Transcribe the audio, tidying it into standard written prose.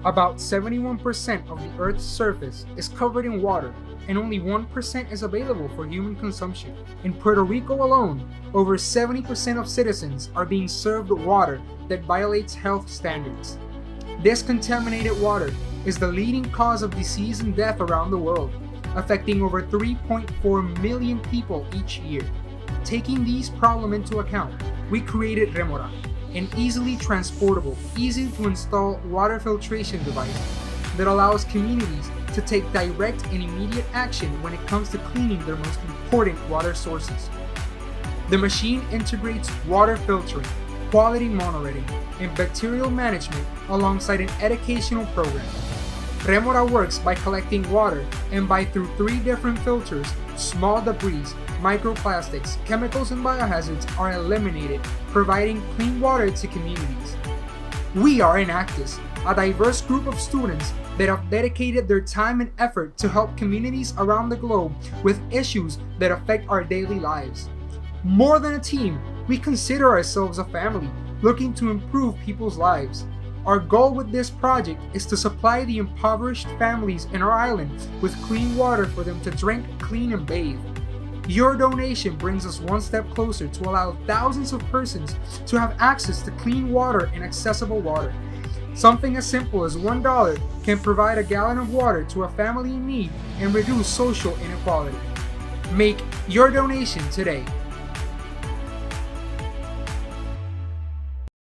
About 71% of the Earth's surface is covered in water, and only 1% is available for human consumption. In Puerto Rico alone, over 70% of citizens are being served water that violates health standards. This contaminated water is the leading cause of disease and death around the world, affecting over 3.4 million people each year. Taking these problems into account, we created Remora, an easily transportable, easy to install water filtration device that allows communities to take direct and immediate action when it comes to cleaning their most important water sources. The machine integrates water filtering, quality monitoring, and bacterial management alongside an educational program. Remora works by collecting water and by through 3 different filters, small debris, microplastics, chemicals, and biohazards are eliminated, providing clean water to communities. We are Enactus, a diverse group of students that have dedicated their time and effort to help communities around the globe with issues that affect our daily lives. More than a team, we consider ourselves a family looking to improve people's lives. Our goal with this project is to supply the impoverished families in our island with clean water for them to drink, clean, and bathe. Your donation brings us one step closer to allow thousands of persons to have access to clean water and accessible water. Something as simple as $1 can provide a gallon of water to a family in need and reduce social inequality. Make your donation today